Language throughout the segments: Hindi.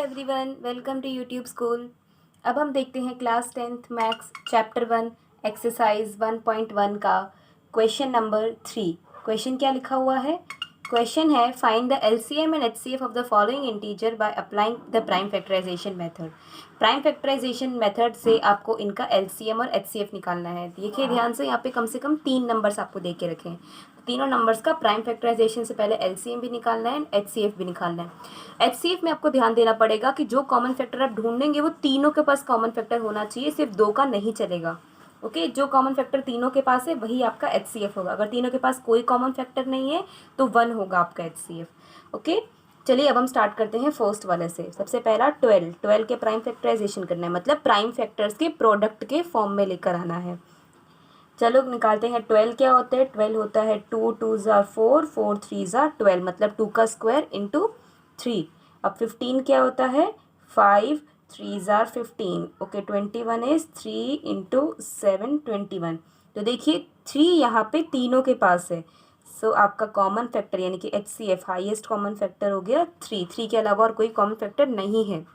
Everyone, welcome to YouTube school. अब हम देखते हैं class 10th maths chapter 1 exercise 1.1 का क्वेश्चन नंबर 3। क्वेश्चन क्या लिखा हुआ है? क्वेश्चन है find the LCM and HCF of the following integer by applying the prime factorisation method. Prime factorisation method से आपको इनका एलसीएम और एचसीएफ निकालना है। देखिए ध्यान से, यहाँ पे कम से कम 3 नंबर्स आपको दे के रखे हैं। तीनों नंबर्स का प्राइम फैक्टराइजेशन से पहले एलसीएम भी निकालना है, एचसीएफ भी निकालना है। एचसीएफ में आपको ध्यान देना पड़ेगा कि जो कॉमन फैक्टर आप ढूंढेंगे वो तीनों के पास कॉमन फैक्टर होना चाहिए, सिर्फ 2 का नहीं चलेगा। ओके, जो कॉमन फैक्टर तीनों के पास है वही आपका एचसीएफ होगा। अगर तीनों के पास कोई कॉमन फैक्टर नहीं है तो 1 होगा आपका एचसीएफ। ओके, चलिए अब हम स्टार्ट करते हैं फर्स्ट वाले से। सबसे पहला 12 के प्राइम फैक्टराइजेशन करना है, मतलब प्राइम फैक्टर्स के प्रोडक्ट के फॉर्म में लेकर आना है। चलो निकालते हैं। 12 क्या होता है? 12 होता है 2 2 ज़ा 4 4 3 ज़ा 12, मतलब 2 का स्क्वायर इंटू 3। अब 15 क्या होता है? 5 3 ज़ा 15। Okay, 21 is 3 into 7 21। तो देखिए 3 यहाँ पे तीनों के पास है। सो आपका कॉमन फैक्टर यानी कि एचसीएफ हाईएस्ट कॉमन फैक्टर हो गया 3 के अलावा और कोई कॉमन फैक्टर नहीं है।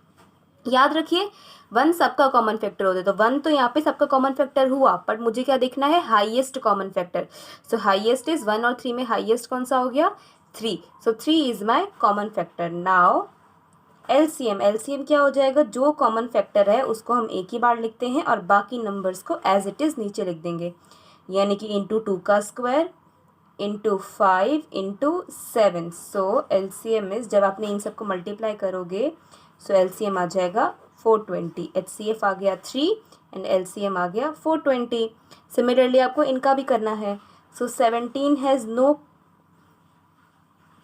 याद रखिए 1 सबका कॉमन फैक्टर होता है, तो 1 तो यहाँ पे सबका कॉमन फैक्टर हुआ, बट मुझे क्या देखना है? Highest common factor. So highest is 1 और 3 में हाईएस्ट कौन सा हो गया? 3। सो 3 is my common factor. Now LCM क्या हो जाएगा? जो कॉमन फैक्टर है उसको हम एक ही बार लिखते हैं और बाकी नंबर्स को एज इट इज़ नीचे लिख देंगे, यानी कि इंटू 2 का square into 5 into 7। So LCM is, जब आपने इन सबको मल्टीप्लाई करोगे सो एलसीएम आ जाएगा 420। एचसीएफ आ गया 3 एंड एलसीएम आ गया 420। सिमिलरली आपको इनका भी करना है। So 17 has no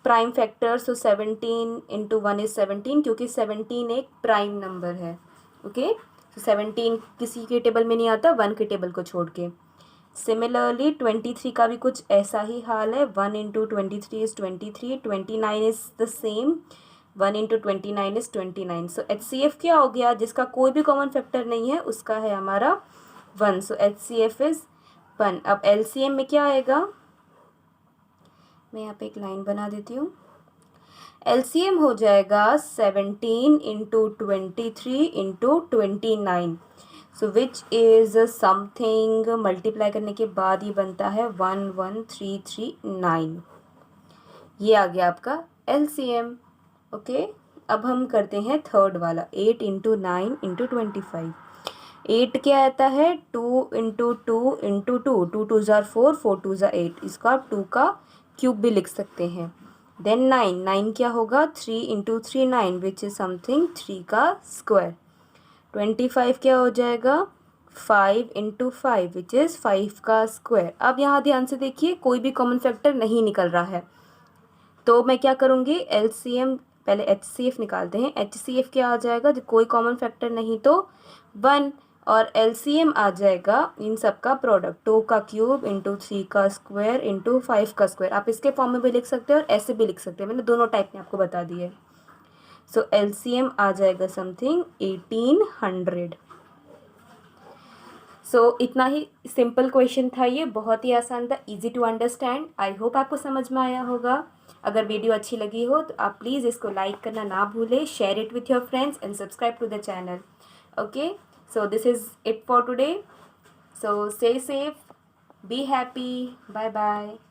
prime factor, so 17 into 1 is 17, क्योंकि 17 एक प्राइम नंबर है। ओके, सो 17 किसी के टेबल में नहीं आता 1 के टेबल को छोड़ के। सिमिलरली 23 का भी कुछ ऐसा ही हाल है। 1 into 23 is 23, 29 is the same, 1 into 29 is 29। So HCF क्या हो गया? जिसका कोई भी कॉमन फैक्टर नहीं है उसका है हमारा 1। सो एचसीएफ इज 1। अब एलसीएम में क्या आएगा? मैं यहाँ पे एक लाइन बना देती हूँ। एलसीएम हो जाएगा 17 into 23 into 29। So which is something, multiply करने के बाद ही बनता है 11339। ये आ गया आपका एलसीएम। ओके, अब हम करते हैं थर्ड वाला। 8 इंटू 9 इंटू 25। 8 क्या आता है? 2 इंटू 2 इंटू 2, 2 2 ज़ा 4 4 2 ज़ा 8। इसको आप 2 का क्यूब भी लिख सकते हैं। देन 9 क्या होगा? 3 इंटू 3 9, विच इज़ समथिंग 3 का स्क्वायर। 25 क्या हो जाएगा? 5 इंटू 5, विच इज़ 5 का स्क्वायर। अब यहाँ ध्यान से देखिए, कोई भी कॉमन फैक्टर नहीं निकल रहा है, तो मैं क्या करूँगी? एलसीएम पहले एचसीएफ निकालते हैं। एचसीएफ क्या आ जाएगा? जब कोई कॉमन फैक्टर नहीं तो 1, और एलसीएम आ जाएगा इन सब का प्रोडक्ट, 2 का क्यूब इंटू 3 का स्क्वायर इंटू 5 का स्क्वायर। आप इसके फॉर्म में भी लिख सकते हैं और ऐसे भी लिख सकते हैं, मैंने दोनों टाइप में आपको बता दिए। सो एलसीएम आ जाएगा समथिंग 1800। सो इतना ही सिंपल क्वेश्चन था ये, बहुत ही आसान था, easy to understand. I hope आपको समझ में आया होगा। अगर वीडियो अच्छी लगी हो तो आप प्लीज़ इसको लाइक करना ना भूलें, share it with your friends and subscribe to the channel. Okay, so this is it for today. So stay safe, be happy, bye bye.